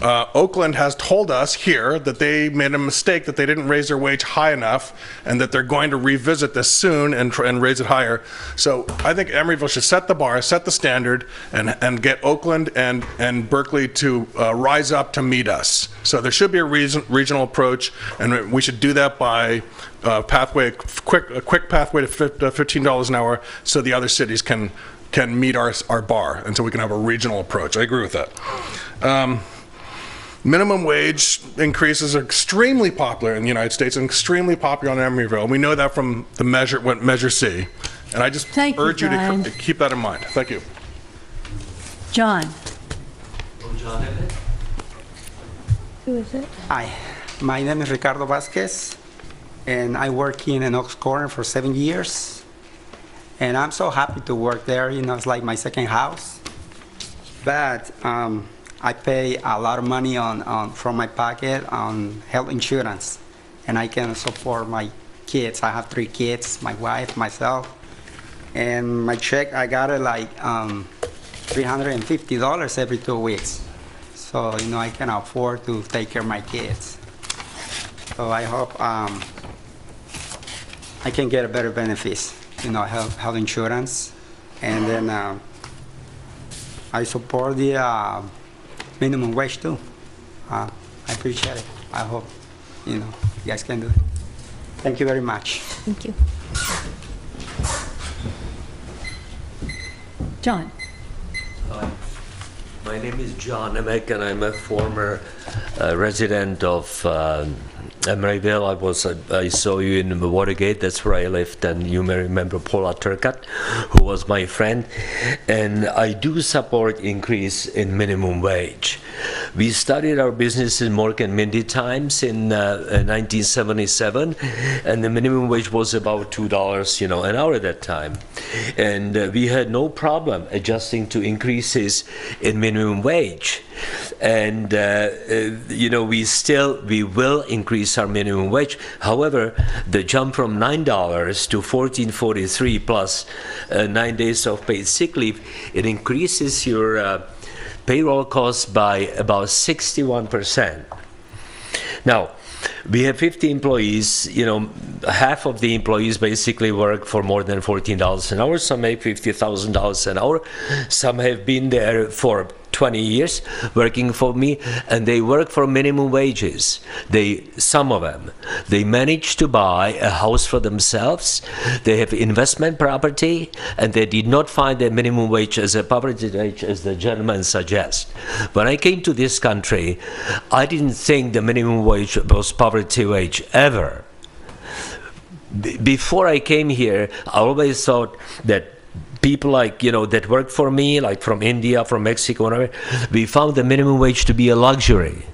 P: Oakland has told us here that they made a mistake, that they didn't raise their wage high enough, and that they're going to revisit this soon and raise it higher. So I think Emeryville should set the bar, set the standard, and get Oakland and Berkeley to rise up to meet us. So there should be a regional approach, and we should do that by a quick pathway to $15 an hour, so the other cities can meet our bar, and so we can have a regional approach. I agree with that. Minimum wage increases are extremely popular in the United States and extremely popular in Emeryville. We know that from the Measure C. And I just urge you to keep that in mind. Thank you.
A: John.
Q: Who is it? Hi, my name is Ricardo Vasquez, and I work in Oaks Corner for 7 years. And I'm so happy to work there. You know, it's like my second house. But I pay a lot of money from my pocket on health insurance, and I can support my kids. I have 3 kids, my wife, myself, and my check, I got it like $350 every 2 weeks. So, you know, I can afford to take care of my kids. So I hope I can get a better benefits, you know, health insurance, and then I support the minimum wage too. I appreciate it. I hope, you know, you guys can do it. Thank you very much.
B: Thank you.
A: John.
R: Hi. My name is John Emek, and I'm a former resident of Emeryville. I saw you in Watergate. That's where I lived, and you may remember Paula Turcat, who was my friend. And I do support increase in minimum wage. We started our business in Morgan Mindy times in 1977, and the minimum wage was about $2, you know, an hour at that time. And we had no problem adjusting to increases in minimum wage. And you know, we will increase our minimum wage. However, the jump from $9 to $14.43 plus 9 days of paid sick leave, it increases your payroll costs by about 61%. Now, we have 50 employees. You know, half of the employees basically work for more than $14 an hour. Some make $50,000 an hour. Some have been there for 20 years working for me, and they work for minimum wages. Some of them, they managed to buy a house for themselves. They have investment property, and they did not find the minimum wage as a poverty wage as the gentleman suggests. When I came to this country, I didn't think the minimum wage was poverty wage ever. Before I came here, I always thought that people like, that work for me, like from India, from Mexico, whatever, we found the minimum wage to be a luxury.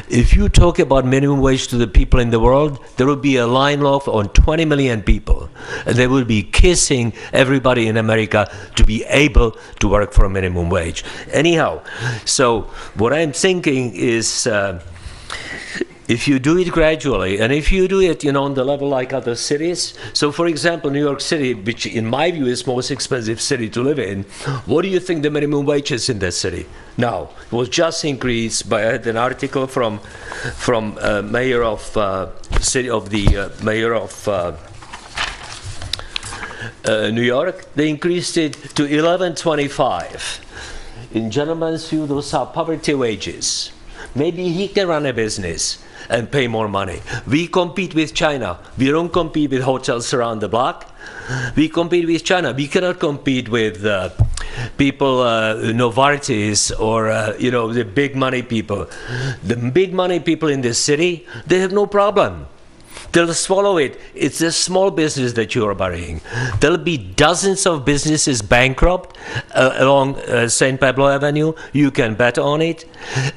R: If you talk about minimum wage to the people in the world, there will be a line off on 20 million people, and they will be kissing everybody in America to be able to work for a minimum wage. Anyhow, so what I'm thinking is, if you do it gradually, and if you do it, on the level like other cities, so for example, New York City, which in my view is the most expensive city to live in, what do you think the minimum wage is in that city? Now, it was just increased by an article from mayor of New York. They increased it to $11.25. In gentleman's view, those are poverty wages. Maybe he can run a business and pay more money. We compete with China. We don't compete with hotels around the block. We compete with China. We cannot compete with people, Novartis or, the big money people. The big money people in this city, they have no problem. They'll swallow it. It's a small business that you are burying. There'll be dozens of businesses bankrupt along St. Pablo Avenue. You can bet on it.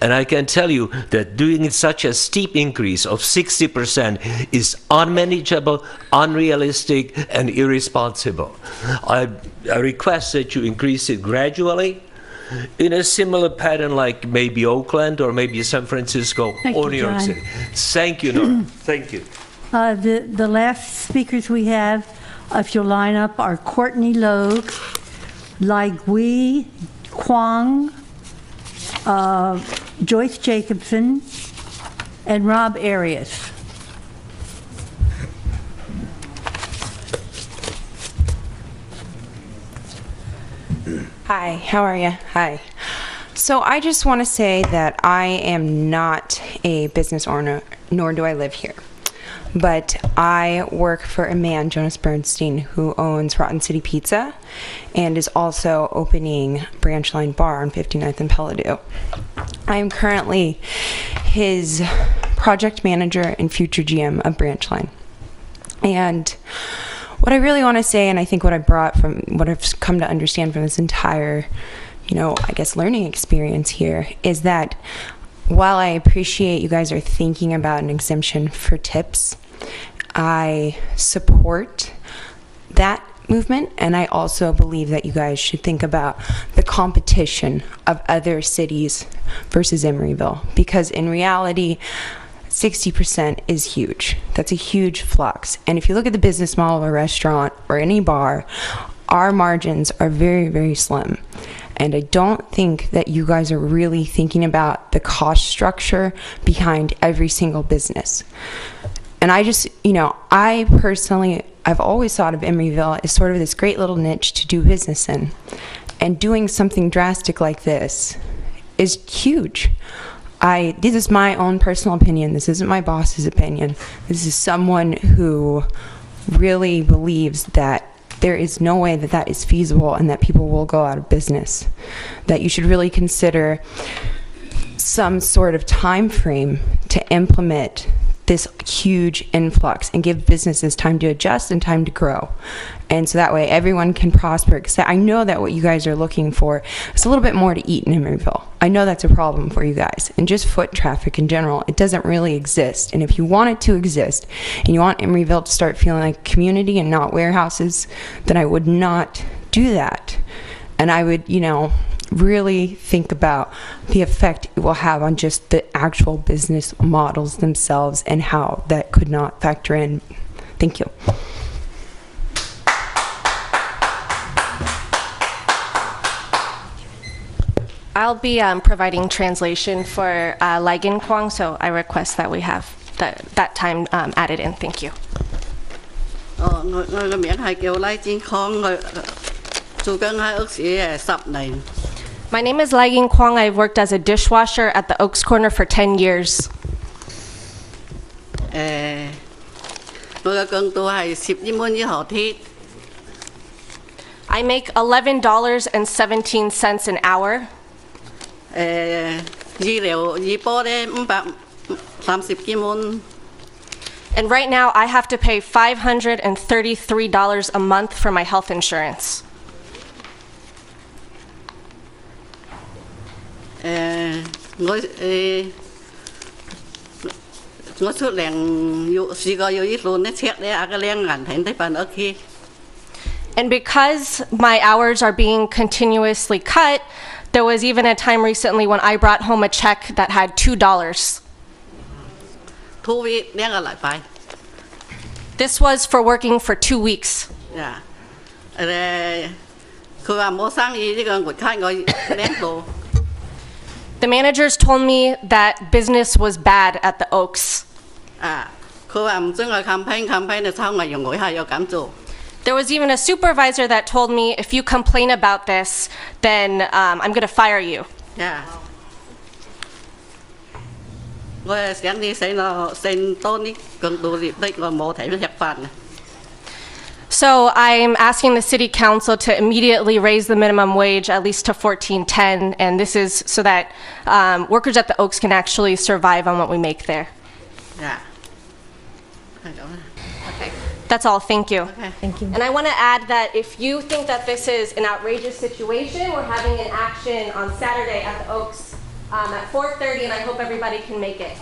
R: And I can tell you that doing such a steep increase of 60% is unmanageable, unrealistic, and irresponsible. I request that you increase it gradually in a similar pattern like maybe Oakland or maybe San Francisco or New York City. Thank you, Nora. Thank you.
A: The last speakers we have, if you'll line up, are Courtney Logue, Lai Gui, Kwong, Joyce Jacobson, and Rob Arias.
S: Hi, how are you? Hi. So I just want to say that I am not a business owner, nor do I live here. But I work for a man, Jonas Bernstein, who owns Rotten City Pizza and is also opening Branch Line Bar on 59th and Pelledu. I am currently his project manager and future GM of Branch Line. And what I really want to say, and I think what I brought from what I've come to understand from this entire, learning experience here, is that while I appreciate you guys are thinking about an exemption for tips, I support that movement, and I also believe that you guys should think about the competition of other cities versus Emeryville, because in reality, 60% is huge. That's a huge flux. And if you look at the business model of a restaurant or any bar, our margins are very, very slim. And I don't think that you guys are really thinking about the cost structure behind every single business. And I just, I personally, I've always thought of Emeryville as sort of this great little niche to do business in. And doing something drastic like this is huge. This is my own personal opinion. This isn't my boss's opinion. This is someone who really believes that there is no way that that is feasible and that people will go out of business. That you should really consider some sort of time frame to implement this huge influx and give businesses time to adjust and time to grow. And so that way everyone can prosper. Because I know that what you guys are looking for is a little bit more to eat in Emeryville. I know that's a problem for you guys. And just foot traffic in general, it doesn't really exist. And if you want it to exist and you want Emeryville to start feeling like a community and not warehouses, then I would not do that. And I would, really think about the effect it will have on just the actual business models themselves and how that could not factor in. Thank you.
T: I'll be providing translation for Lai Gin Kwong, so I request that we have that time added in. Thank you. My name is Lai Ying Kwong. I've worked as a dishwasher at the Oaks Corner for 10 years.
U: 我嘅工作係11蚊一小時。
T: I make $11.17 an hour.
U: 醫療醫保咧530幾蚊。
T: And right now, I have to pay $533 a month for my health insurance.
U: 我出糧要試過有一輪咧 check 咧，阿個兩銀睇翻屋企。
T: And because my hours are being continuously cut, there was even a time recently when I brought home a check that had $2.
U: 2 weeks 兩個禮拜。
T: This was for working for 2 weeks.
U: 佢話冇生意呢個月卡我領到。
T: The managers told me that business was bad at the Oaks.
U: 佢話唔准我 campaign 就抄我用我係要咁做。
T: There was even a supervisor that told me, if you complain about this, then I'm going to fire you.
U: 我係想你使多啲更多啲，我冇睇到食飯。
T: So I'm asking the city council to immediately raise the minimum wage at least to $14.10, and this is so that workers at the Oaks can actually survive on what we make there. Okay. That's all. Thank you.
U: Okay.
T: Thank you. And I want to add that if you think that this is an outrageous situation, we're having an action on Saturday at the Oaks at 4:30, and I hope everybody can make it.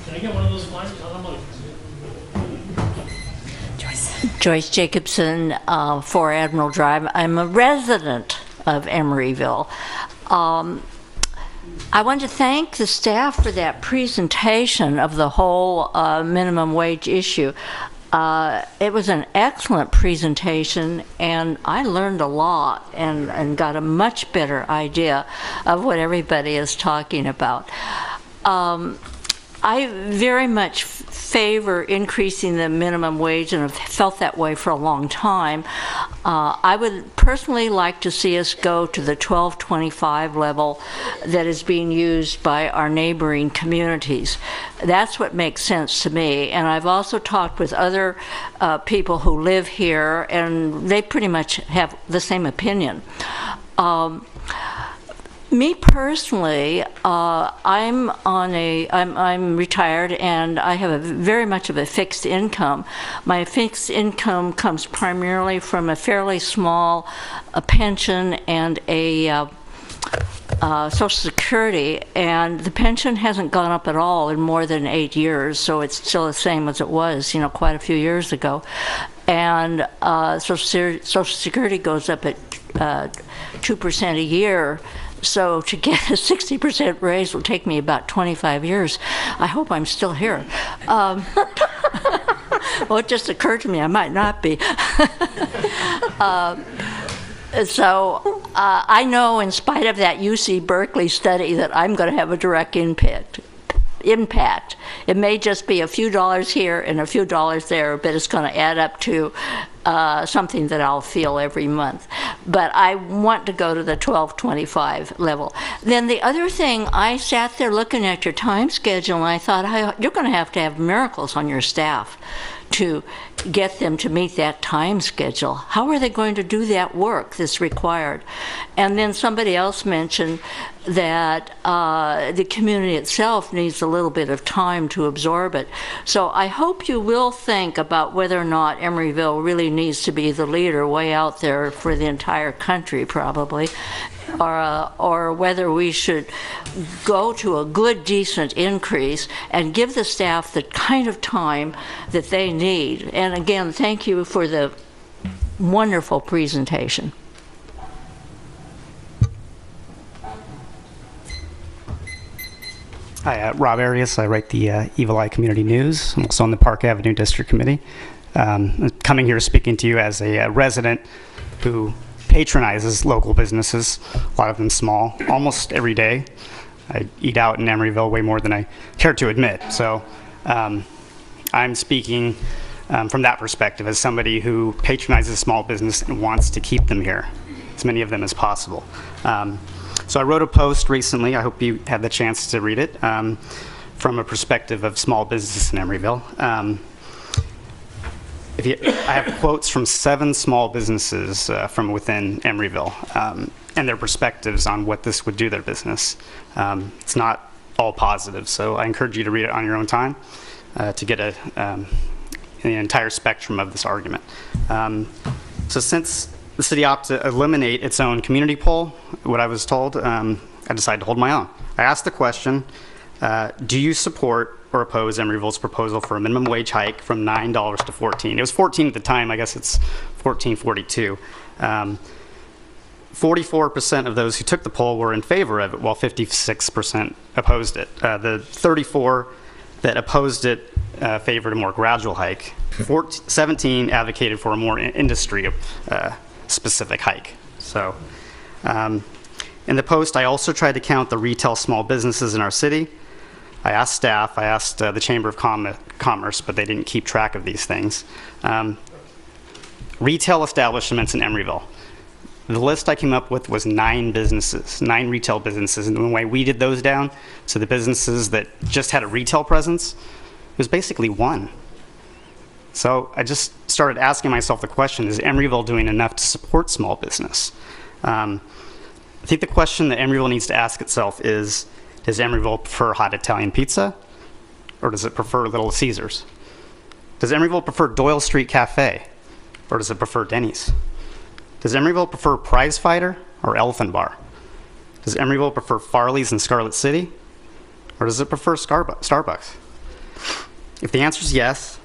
V: Can I get one of those flyers?
W: Joyce Jacobson, 4 Admiral Drive. I'm a resident of Emeryville. I want to thank the staff for that presentation of the whole minimum wage issue. It was an excellent presentation, and I learned a lot and got a much better idea of what everybody is talking about. I very much favor increasing the minimum wage, and have felt that way for a long time. I would personally like to see us go to the $12.25 level that is being used by our neighboring communities. That's what makes sense to me. And I've also talked with other people who live here, and they pretty much have the same opinion. Me personally, I'm retired, and I have very much of a fixed income. My fixed income comes primarily from a fairly small pension and a Social Security, and the pension hasn't gone up at all in more than 8 years, so it's still the same as it was, quite a few years ago. And Social Security goes up at 2% a year. So to get a 60% raise will take me about 25 years. I hope I'm still here. Well, it just occurred to me I might not be. I know, in spite of that UC Berkeley study, that I'm going to have a direct impact. It may just be a few dollars here and a few dollars there, but it's going to add up to something that I'll feel every month. But I want to go to the $12.25 level. Then the other thing, I sat there looking at your time schedule, and I thought, you're going to have miracles on your staff to get them to meet that time schedule. How are they going to do that work that's required? And then somebody else mentioned that the community itself needs a little bit of time to absorb it. So I hope you will think about whether or not Emeryville really needs to be the leader way out there for the entire country, probably, or whether we should go to a good, decent increase and give the staff the kind of time that they need. And again, thank you for the wonderful presentation.
X: Hi, Rob Arias. I write the Evil Eye Community News. I'm also on the Park Avenue District Committee. I'm coming here speaking to you as a resident who patronizes local businesses, a lot of them small, almost every day. I eat out in Emeryville way more than I care to admit. So I'm speaking from that perspective as somebody who patronizes small business and wants to keep them here. as many of them as possible. So I wrote a post recently, I hope you had the chance to read it, from a perspective of small business in Emeryville. I have quotes from 7 small businesses from within Emeryville and their perspectives on what this would do to their business. It's not all positive, so I encourage you to read it on your own time to get the entire spectrum of this argument. So since the city opted to eliminate its own community poll, what I was told, I decided to hold my own. I asked the question, do you support or oppose Emeryville's proposal for a minimum wage hike from $9 to $14? It was $14 at the time, I guess it's $14.42. 44% of those who took the poll were in favor of it, while 56% opposed it. The 34 that opposed it favored a more gradual hike. 17 advocated for a more industry specific hike. So in the post, I also tried to count the retail small businesses in our city. I asked staff, I asked the Chamber of Commerce, but they didn't keep track of these things. Retail establishments in Emeryville. The list I came up with was 9 businesses, 9 retail businesses. And the way we did those down to the businesses that just had a retail presence, it was basically 1. So I just started asking myself the question, is Emeryville doing enough to support small business? I think the question that Emeryville needs to ask itself is, does Emeryville prefer hot Italian pizza, or does it prefer Little Caesars? Does Emeryville prefer Doyle Street Cafe, or does it prefer Denny's? Does Emeryville prefer Prize Fighter or Elephant Bar? Does Emeryville prefer Farley's in Scarlet City, or does it prefer Starbucks? If the answer is yes,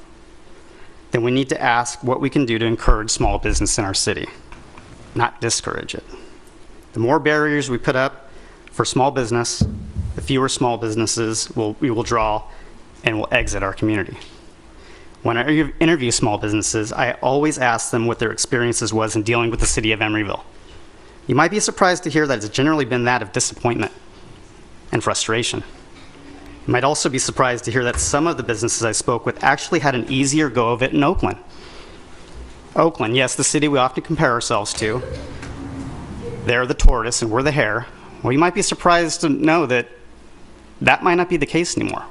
X: then we need to ask what we can do to encourage small business in our city, not discourage it. The more barriers we put up for small business, the fewer small businesses we will draw and will exit our community. When I interview small businesses, I always ask them what their experiences was in dealing with the city of Emeryville. You might be surprised to hear that it's generally been that of disappointment and frustration. You might also be surprised to hear that some of the businesses I spoke with actually had an easier go of it in Oakland. Oakland, yes, the city we often compare ourselves to. They're the tortoise and we're the hare. Well, you might be surprised to know that that might not be the case anymore.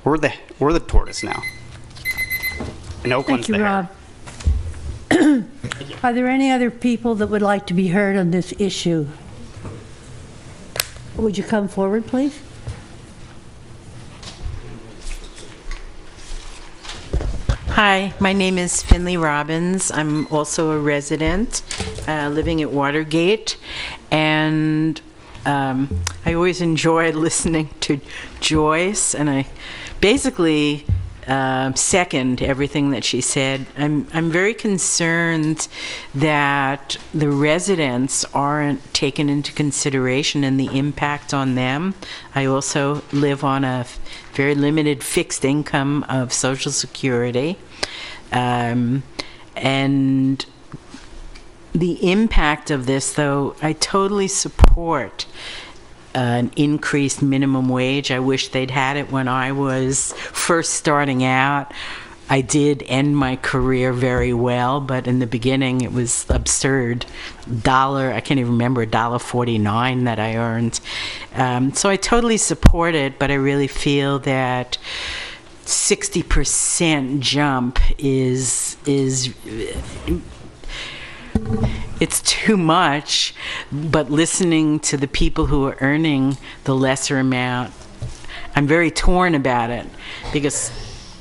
X: We're the tortoise now. And Oakland's
A: Thank you,
X: the hare.
A: Rob. Are there any other people that would like to be heard on this issue? Would you come forward, please?
C: Hi, my name is Finley Robbins. I'm also a resident living at Watergate, and I always enjoy listening to Joyce, and I basically second everything that she said. I'm very concerned that the residents aren't taken into consideration and the impact on them. I also live on a very limited fixed income of Social Security, and the impact of this, though, I totally support an increased minimum wage. I wish they'd had it when I was first starting out. I did end my career very well, but in the beginning it was absurd. I can't even remember, $1.49 that I earned. So I totally support it, but I really feel that 60% jump is it's too much, but listening to the people who are earning the lesser amount, I'm very torn about it, because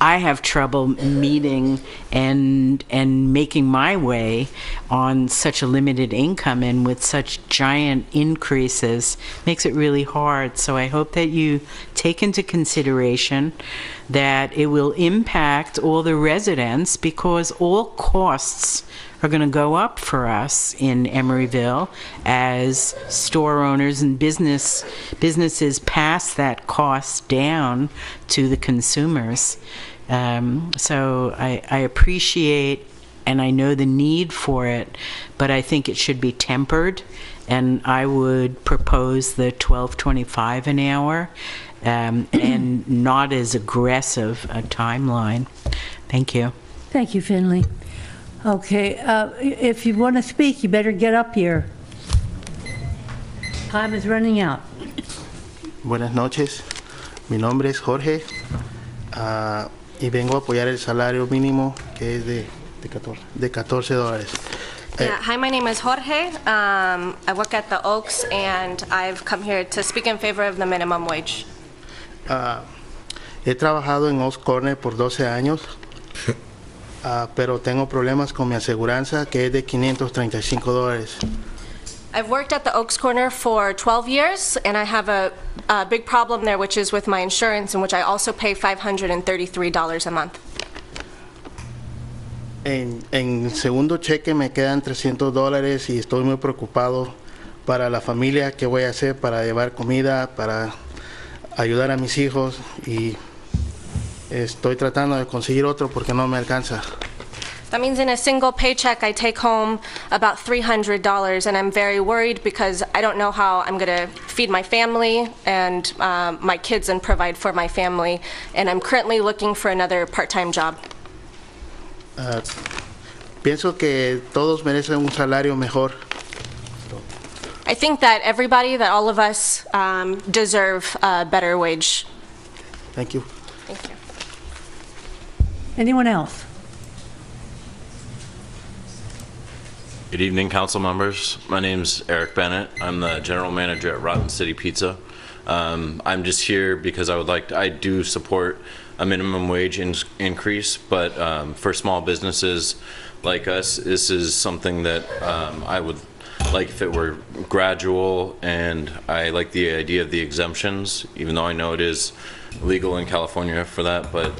C: I have trouble meeting and making my way on such a limited income, and with such giant increases makes it really hard. So I hope that you take into consideration that it will impact all the residents, because all costs are going to go up for us in Emeryville as store owners and businesses pass that cost down to the consumers. So I appreciate and I know the need for it, but I think it should be tempered, and I would propose the $12.25 an hour and not as aggressive a timeline. Thank you.
A: Thank you, Finley. Okay, if you want to speak, you better get up here. Time is running out.
D: Buenas noches, mi nombre es Jorge y vengo a apoyar el salario mínimo que es de $14.
T: Yeah, hi, my name is Jorge. I work at the Oaks, and I've come here to speak in favor of the minimum wage.
D: He trabajado en Oaks Corner por 12 años, pero tengo problemas con mi aseguranza que es de $535.
T: I've worked at the Oaks Corner for 12 years, and I have a big problem there, which is with my insurance, in which I also pay $533 a month.
D: En segundo cheque me quedan $300 y estoy muy preocupado para la familia, qué voy a hacer para llevar comida, para ayudar a mis hijos, y estoy tratando de conseguir otro porque no me alcanza.
T: That means in a single paycheck, I take home about $300, and I'm very worried because I don't know how I'm going to feed my family and my kids and provide for my family, and I'm currently looking for another part-time job.
D: Pienso que todos merecen un salario mejor.
T: I think that everybody, that all of us deserve a better wage.
D: Thank you.
T: Thank you.
A: Anyone else?
E: Good evening, council members. My name's Eric Bennett. I'm the general manager at Rotten City Pizza. I'm just here because I do support a minimum wage increase, but for small businesses like us, this is something that I would like if it were gradual, and I like the idea of the exemptions, even though I know it is legal in California for that, but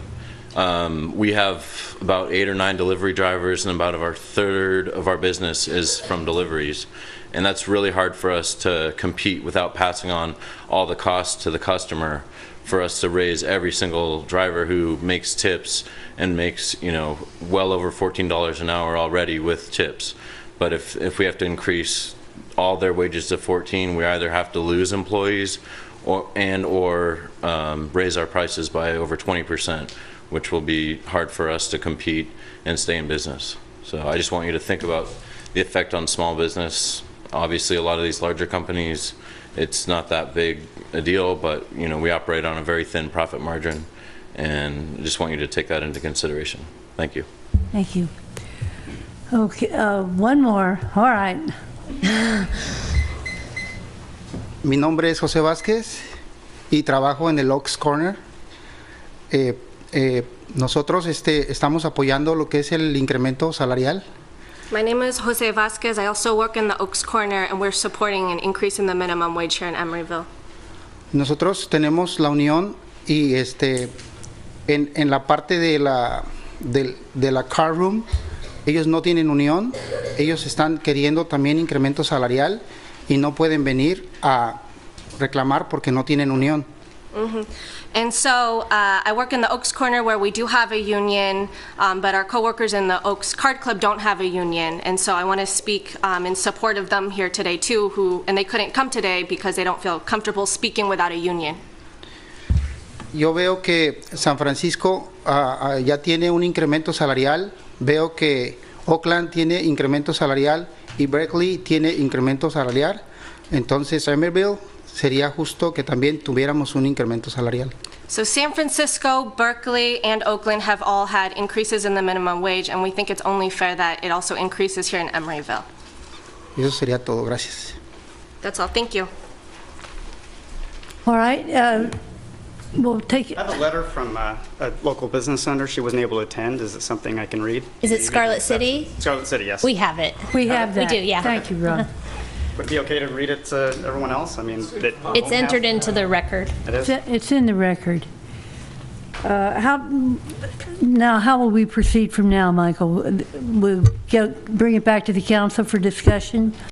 E: we have about 8 or 9 delivery drivers, and about a third of our business is from deliveries. And that's really hard for us to compete without passing on all the costs to the customer, for us to raise every single driver who makes tips and makes, well over $14 an hour already with tips. But if we have to increase all their wages to 14, we either have to lose employees or raise our prices by over 20%, which will be hard for us to compete and stay in business. So I just want you to think about the effect on small business. Obviously, a lot of these larger companies, it's not that big a deal, but we operate on a very thin profit margin, and I just want you to take that into consideration. Thank you.
A: Thank you. Okay, one more. All right.
Q: Mi nombre es José Vázquez y trabajo en el Oaks Corner. Nosotros estamos apoyando lo que es el incremento salarial.
T: My name is Jose Vasquez. I also work in the Oaks Corner, and we're supporting an increase in the minimum wage here in Emeryville.
Q: Nosotros tenemos la unión y en la parte de la car room, ellos no tienen unión, ellos están queriendo también incremento salarial y no pueden venir a reclamar porque no tienen unión.
T: Mm-hmm. And so I work in the Oaks Corner, where we do have a union, but our coworkers in the Oaks Card Club don't have a union. And so I want to speak in support of them here today too, and they couldn't come today because they don't feel comfortable speaking without a union.
Q: Yo veo que San Francisco ya tiene un incremento salarial, veo que Oakland tiene incremento salarial y Berkeley tiene incremento salarial. Entonces Emeryville sería justo que también tuviéramos un incremento salarial.
T: So San Francisco, Berkeley, and Oakland have all had increases in the minimum wage, and we think it's only fair that it also increases here in Emeryville.
Q: Eso sería todo. Gracias.
T: That's all. Thank you.
A: All right. We'll take it.
X: I have a letter from a local business owner. She wasn't able to attend. Is it something I can read?
F: Is it Scarlet City?
X: Scarlet City, yes.
F: We have it.
A: We have that.
F: We do, yeah.
A: Thank you, Ron.
X: Would it be okay to read it to everyone else? I mean,
F: It's entered into the record.
X: It is?
A: It's in the record. How will we proceed from now, Michael? We'll bring it back to the council for discussion?